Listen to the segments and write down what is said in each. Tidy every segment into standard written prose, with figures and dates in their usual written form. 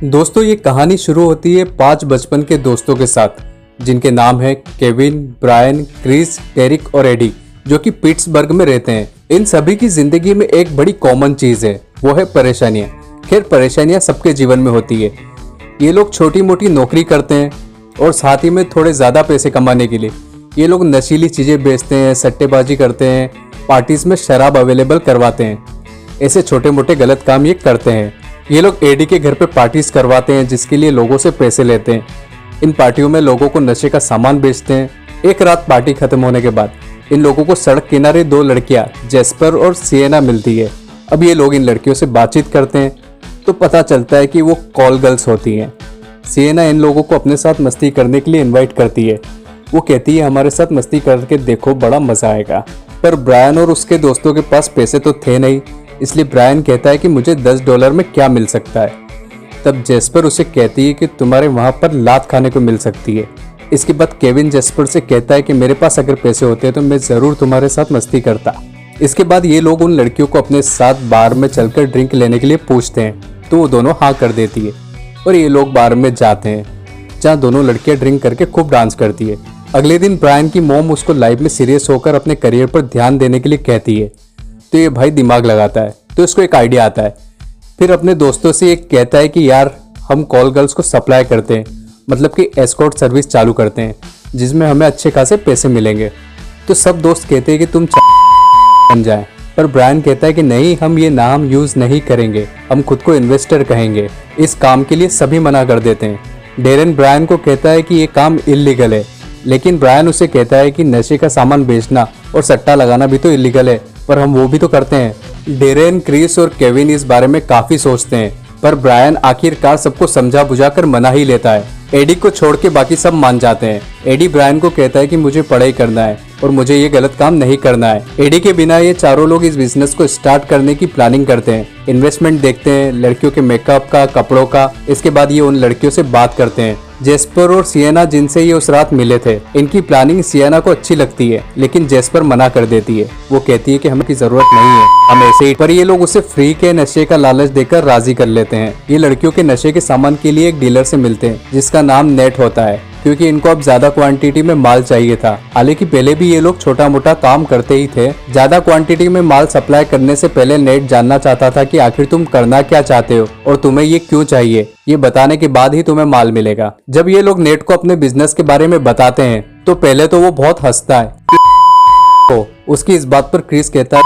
दोस्तों ये कहानी शुरू होती है 5 बचपन के दोस्तों के साथ जिनके नाम है केविन, ब्रायन, क्रिस, डेरिक और एडी, जो कि पिट्सबर्ग में रहते हैं। इन सभी की जिंदगी में एक बड़ी कॉमन चीज है, वो है परेशानियां। खैर परेशानियां सबके जीवन में होती है। ये लोग छोटी मोटी नौकरी करते हैं और साथ ही में थोड़े ज्यादा पैसे कमाने के लिए ये लोग नशीली चीजें बेचते हैं, सट्टेबाजी करते हैं, पार्टीज में शराब अवेलेबल करवाते हैं। ऐसे छोटे मोटे गलत काम ये करते हैं। ये लोग एडी के घर पे पार्टीज करवाते हैं जिसके लिए लोगों से पैसे लेते हैं। इन पार्टियों में लोगों को नशे का सामान बेचते हैं। एक रात पार्टी खत्म होने के बाद इन लोगों को सड़क किनारे 2 लड़कियां जेस्पर और सिएना मिलती है। अब ये लोग इन लड़कियों से बातचीत करते हैं तो पता चलता है कि वो कॉल गर्ल्स होती हैं। सिएना इन लोगों को अपने साथ मस्ती करने के लिए इनवाइट करती है। वो कहती है हमारे साथ मस्ती करके देखो, बड़ा मजा आएगा। पर ब्रायन और उसके दोस्तों के पास पैसे तो थे नहीं, इसलिए ब्रायन कहता है कि मुझे $10 में क्या मिल सकता है। तब जेस्पर उसे कहती है कि तुम्हारे वहां पर लात खाने को मिल सकती है। इसके बाद केविन जेस्पर से कहता है कि मेरे पास अगर पैसे होते तो मैं जरूर तुम्हारे साथ मस्ती करता। इसके बाद ये लोग उन लड़कियों को अपने साथ बार में चलकर ड्रिंक लेने के लिए पूछते हैं तो वो दोनों हाँ कर देती है और ये लोग बार में जाते हैं जहाँ दोनों लड़कियां ड्रिंक करके खूब डांस करती है। अगले दिन ब्रायन की मॉम उसको लाइफ में सीरियस होकर अपने करियर पर ध्यान देने के लिए कहती है तो ये भाई दिमाग लगाता है। तो इसको एक आइडिया आता है। फिर अपने दोस्तों से एक कहता है कि यार हम कॉल गर्ल्स को सप्लाई करते हैं, मतलब कि एस्कॉर्ट सर्विस चालू करते हैं जिसमें हमें अच्छे खासे पैसे मिलेंगे। तो सब दोस्त कहते हैं कि तुम बन जाए, पर ब्रायन कहता है कि नहीं, हम ये नाम यूज नहीं करेंगे, हम खुद को इन्वेस्टर कहेंगे। इस काम के लिए सभी मना कर देते हैं। डेरेन ब्रायन को कहता है कि ये काम इल्लीगल है, लेकिन ब्रायन उसे कहता है कि नशे का सामान बेचना और सट्टा लगाना भी तो इल्लीगल है, पर हम वो भी तो करते हैं। डेरेन, क्रिस और केविन इस बारे में काफी सोचते हैं, पर ब्रायन आखिरकार सबको समझा बुझाकर मना ही लेता है। एडी को छोड़ के बाकी सब मान जाते हैं। एडी ब्रायन को कहता है कि मुझे पढ़ाई करना है और मुझे ये गलत काम नहीं करना है। एडी के बिना ये चारों लोग इस बिजनेस को स्टार्ट करने की प्लानिंग करते हैं। इन्वेस्टमेंट देखते हैं, लड़कियों के मेकअप का, कपड़ों का। इसके बाद ये उन लड़कियों से बात करते हैं, जेस्पर और सिएना जिनसे ये उस रात मिले थे। इनकी प्लानिंग सिएना को अच्छी लगती है, लेकिन जेस्पर मना कर देती है। वो कहती है कि हमें की जरूरत नहीं है, हम ऐसे ही। पर ये लोग उसे फ्री के नशे का लालच देकर राजी कर लेते हैं। ये लड़कियों के नशे के सामान के लिए एक डीलर से मिलते हैं जिसका नाम नेट होता है, क्योंकि इनको अब ज्यादा क्वांटिटी में माल चाहिए था। हालांकि पहले भी ये लोग छोटा मोटा काम करते ही थे। ज्यादा क्वांटिटी में माल सप्लाई करने से पहले नेट जानना चाहता था कि आखिर तुम करना क्या चाहते हो और तुम्हें ये क्यों चाहिए। ये बताने के बाद ही तुम्हें माल मिलेगा। जब ये लोग नेट को अपने बिजनेस के बारे में बताते हैं तो पहले तो वो बहुत हंसता है। उसकी इस बात पर क्रिस कहता है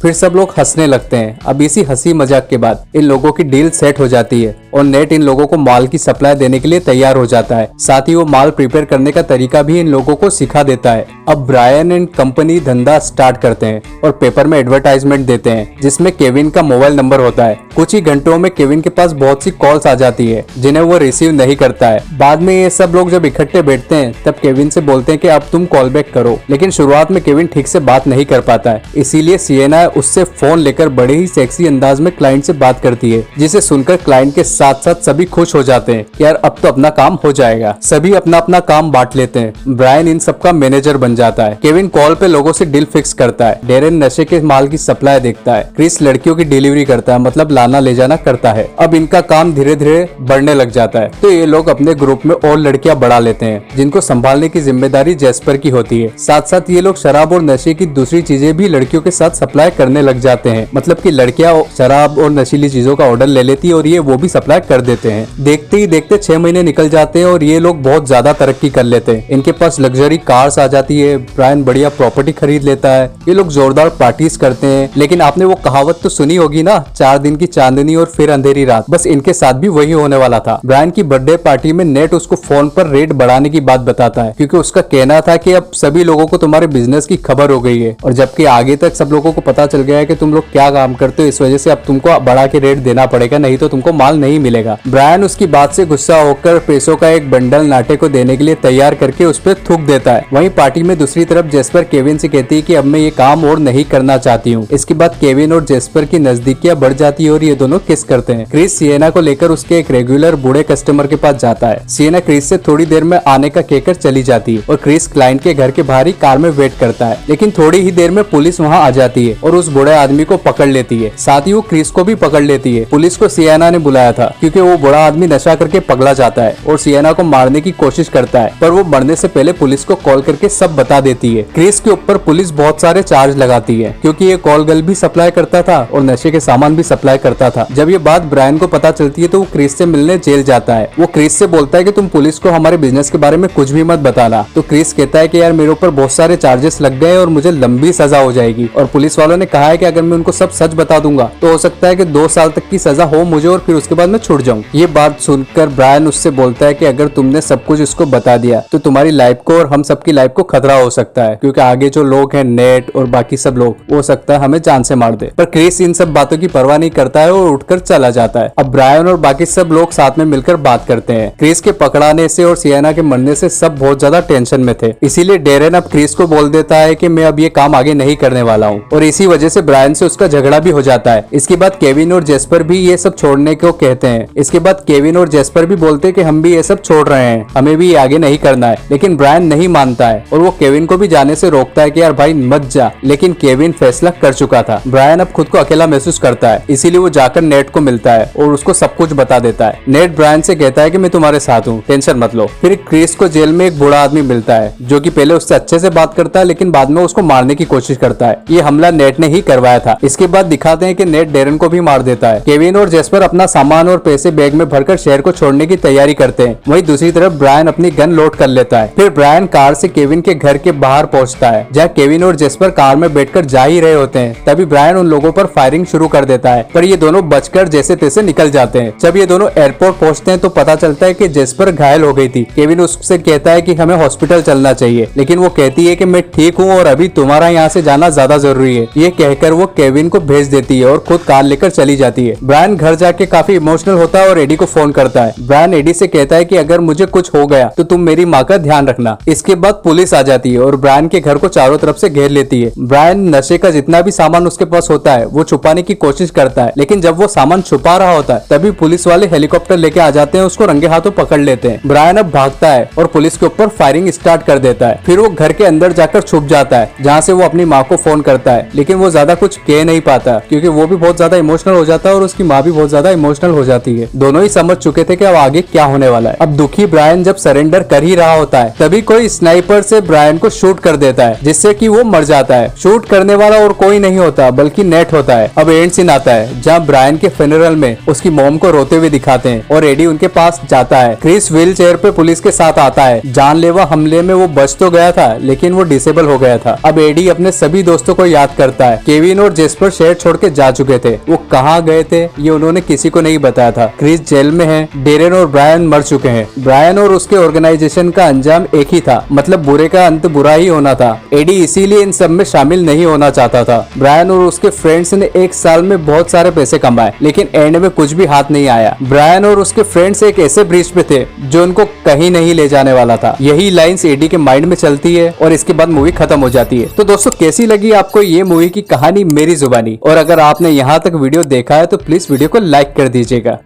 फिर सब लोग हंसने लगते हैं। अब इसी हंसी मजाक के बाद इन लोगों की डील सेट हो जाती है और नेट इन लोगों को माल की सप्लाई देने के लिए तैयार हो जाता है। साथ ही वो माल प्रिपेयर करने का तरीका भी इन लोगों को सिखा देता है। अब ब्रायन एंड कंपनी धंधा स्टार्ट करते हैं और पेपर में एडवर्टाइजमेंट देते हैं जिसमें केविन का मोबाइल नंबर होता है। कुछ ही घंटों में केविन के पास बहुत सी कॉल्स आ जाती है जिन्हें वो रिसीव नहीं करता है। बाद में ये सब लोग जब इकट्ठे बैठते हैं तब केविन से बोलते हैं कि अब तुम कॉल बैक करो, लेकिन शुरुआत में केविन ठीक से बात नहीं कर पाता है। इसीलिए सिएना उससे फोन लेकर बड़े ही सेक्सी अंदाज में क्लाइंट से बात करती है, जिसे सुनकर क्लाइंट के साथ साथ सभी खुश हो जाते हैं कि यार अब तो अपना काम हो जाएगा। सभी अपना अपना काम बांट लेते हैं। ब्रायन इन सबका मैनेजर बन जाता है। केविन कॉल पे लोगों से डील फिक्स करता है। डेरेन नशे के माल की सप्लाई देखता है। क्रिस लड़कियों की डिलीवरी करता है, मतलब लाना ले जाना करता है। अब इनका काम धीरे धीरे बढ़ने लग जाता है तो ये लोग अपने ग्रुप में और लड़कियां बढ़ा लेते हैं जिनको संभालने की जिम्मेदारी जेस्पर की होती है। साथ साथ ये लोग शराब और नशे की दूसरी चीजें भी लड़कियों के साथ सप्लाई करने लग जाते हैं, मतलब कि लड़कियां शराब और नशीली चीजों का ऑर्डर ले लेती है और ये वो भी सप्लाई कर देते हैं। देखते ही देखते 6 महीने निकल जाते हैं और ये लोग बहुत ज्यादा तरक्की कर लेते हैं। इनके पास लग्जरी कार्स आ जाती है। ब्रायन बढ़िया प्रॉपर्टी खरीद लेता है। ये लोग जोरदार पार्टीज करते हैं। लेकिन आपने वो कहावत तो सुनी होगी ना, 4 दिन की चांदनी और फिर अंधेरी रात। बस इनके साथ भी वही होने वाला था। ब्रायन की बर्थडे पार्टी में नेट उसको फोन पर रेट बढ़ाने की बात बताता है, क्योंकि उसका कहना था कि अब सभी लोगों को तुम्हारे बिजनेस की खबर हो गई है और जबकि आगे तक सब लोगों को पता चल गया है कि तुम लोग क्या काम करते हो, इस वजह से अब तुमको बढ़ा के रेट देना पड़ेगा, नहीं तो तुमको माल नहीं मिलेगा। ब्रायन उसकी बात से गुस्सा होकर पैसों का एक बंडल नाटे को देने के लिए तैयार करके उस पर थूक देता है। वहीं पार्टी में दूसरी तरफ जेस्पर केविन से कहती है कि अब मैं ये काम और नहीं करना चाहती हूँ। इसके बाद केविन और जेस्पर की नजदीकियां बढ़ जाती है और ये दोनों किस करते हैं। क्रिस सिएना को लेकर उसके एक रेगुलर बूढ़े कस्टमर के पास जाता है। सिएना क्रिस से थोड़ी देर में आने का कहकर चली जाती है और क्रिस क्लाइंट के घर के बाहर ही कार में वेट करता है, लेकिन थोड़ी ही देर में पुलिस वहाँ आ जाती है। जाती है और उस बूढ़े आदमी को पकड़ लेती है। साथ ही वो क्रिस को भी पकड़ लेती है। पुलिस को सिएना ने बुलाया था क्योंकि वो बूढ़ा आदमी नशा करके पगला जाता है और सिएना को मारने की कोशिश करता है, पर वो मरने से पहले पुलिस को कॉल करके सब बता देती है। क्रिस के ऊपर पुलिस बहुत सारे चार्ज लगाती है क्योंकि ये कॉल गर्ल भी सप्लाई करता था और नशे के सामान भी सप्लाई करता था। जब ये बात ब्रायन को पता चलती है तो वो क्रिस से मिलने जेल जाता है। वो क्रिस से बोलता है कि तुम पुलिस को हमारे बिजनेस के बारे में कुछ भी मत बताना। तो क्रिस कहता है कि यार मेरे ऊपर बहुत सारे चार्जेस लग गए और मुझे लंबी सजा हो जाएगी, और पुलिस वालों ने कहा है कि अगर मैं उनको सब सच बता दूंगा तो हो सकता है कि 2 साल तक की सजा हो मुझे और फिर उसके बाद मैं छूट जाऊं। ये बात सुनकर ब्रायन उससे बोलता है कि अगर तुमने सब कुछ उसको बता दिया तो तुम्हारी लाइफ को और हम सबकी लाइफ को खतरा हो सकता है, क्योंकि आगे जो लोग हैं नेट और बाकी सब लोग, हो सकता है हमें जान से मार दे। पर क्रिस इन सब बातों की परवाह नहीं करता है और उठकर चला जाता है। अब ब्रायन और बाकी सब लोग साथ में मिलकर बात करते हैं। क्रिस के पकड़ाने से और सिएना के मरने से सब बहुत ज्यादा टेंशन में थे, इसीलिए डेरेन अब क्रिस को बोल देता है कि मैं अब ये काम आगे नहीं करने वाला हूँ, और इसी वजह से ब्रायन से उसका झगड़ा भी हो जाता है। इसके बाद केविन और जेस्पर भी ये सब छोड़ने को कहते हैं। इसके बाद केविन और जेस्पर भी बोलते हैं कि हम भी ये सब छोड़ रहे हैं, हमें भी आगे नहीं करना है, लेकिन ब्रायन नहीं मानता है और वो केविन को भी जाने से रोकता है कि यार भाई मत जा। लेकिन केविन फैसला कर चुका था। ब्रायन अब खुद को अकेला महसूस करता है, इसीलिए वो जाकर नेट को मिलता है और उसको सब कुछ बता देता है। नेट ब्रायन से कहता है कि मैं तुम्हारे साथ हूँ, टेंशन मत लो। फिर क्रिस को जेल में एक बूढ़ा आदमी मिलता है जो कि पहले उससे अच्छे से बात करता है, लेकिन बाद में उसको मारने की कोशिश करता है। ये हमला नेट ने ही करवाया था। इसके बाद दिखाते हैं कि नेट डेरन को भी मार देता है। केविन और जेस्पर अपना सामान और पैसे बैग में भरकर शहर को छोड़ने की तैयारी करते हैं। वहीं दूसरी तरफ ब्रायन अपनी गन लोड कर लेता है। फिर ब्रायन कार से केविन के घर के बाहर पहुंचता है, जहां केविन और जेस्पर कार में बैठकर जा ही रहे होते हैं। तभी ब्रायन उन लोगों पर फायरिंग शुरू कर देता है, पर ये दोनों बचकर जैसे तैसे निकल जाते हैं। जब ये दोनों एयरपोर्ट पहुंचते हैं तो पता चलता है कि जेस्पर घायल हो गई थी। केविन उससे कहता है कि हमें हॉस्पिटल चलना चाहिए, लेकिन वो कहती है कि मैं ठीक हूँ और अभी तुम्हारा यहाँ से जाना ज्यादा जरूरी है। ये कहकर वो केविन को भेज देती है और खुद कार लेकर चली जाती है। ब्रायन घर जाके काफी इमोशनल होता है और एडी को फोन करता है। ब्रायन एडी से कहता है कि अगर मुझे कुछ हो गया तो तुम मेरी माँ का ध्यान रखना। इसके बाद पुलिस आ जाती है और ब्रायन के घर को चारों तरफ से घेर लेती है। ब्रायन नशे का जितना भी सामान उसके पास होता है वो छुपाने की कोशिश करता है, लेकिन जब वो सामान छुपा रहा होता है तभी पुलिस वाले हेलीकॉप्टर लेके आ जाते हैं, उसको रंगे हाथों पकड़ लेते हैं। ब्रायन अब भागता है और पुलिस के ऊपर फायरिंग स्टार्ट कर देता है। फिर वो घर के अंदर जाकर छुप जाता है, जहाँ से वो अपनी माँ को फोन करता है, लेकिन वो ज्यादा कुछ कह नहीं पाता क्योंकि वो भी बहुत ज्यादा इमोशनल हो जाता है और उसकी माँ भी बहुत ज्यादा इमोशनल हो जाती है। दोनों ही समझ चुके थे कि अब आगे क्या होने वाला है। अब दुखी ब्रायन जब सरेंडर कर ही रहा होता है तभी कोई स्नाइपर से ब्रायन को शूट कर देता है, जिससे कि वो मर जाता है। शूट करने वाला और कोई नहीं होता बल्कि नेट होता है। अब एंड सीन आता है जहाँ ब्रायन के फ्यूनरल में उसकी मॉम को रोते हुए दिखाते हैं और एडी उनके पास जाता है। क्रिस व्हील चेयर पे पुलिस के साथ आता है। जानलेवा हमले में वो बच तो गया था, लेकिन वो डिसेबल हो गया था। अब एडी अपने सभी दोस्तों को याद करता है। केविन और जेस्पर शहर छोड़ के जा चुके थे, वो कहाँ गए थे ये उन्होंने किसी को नहीं बताया था। क्रिस जेल में है, डेरेन और ब्रायन मर चुके हैं। ब्रायन और उसके ऑर्गेनाइजेशन का अंजाम एक ही था, मतलब बुरे का अंत बुरा ही होना था। एडी इसीलिए इन सब में शामिल नहीं होना चाहता था। ब्रायन और उसके फ्रेंड्स ने 1 साल में बहुत सारे पैसे कमाए, लेकिन एंड में कुछ भी हाथ नहीं आया। ब्रायन और उसके फ्रेंड्स एक ऐसे ब्रिज पे थे जो उनको कहीं नहीं ले जाने वाला था। यही लाइंस एडी के माइंड में चलती है और इसके बाद मूवी खत्म हो जाती है। तो दोस्तों कैसी लगी आपको ये मूवी की कहानी मेरी जुबानी, और अगर आपने यहाँ तक वीडियो देखा है तो प्लीज वीडियो को लाइक कर दीजिएगा।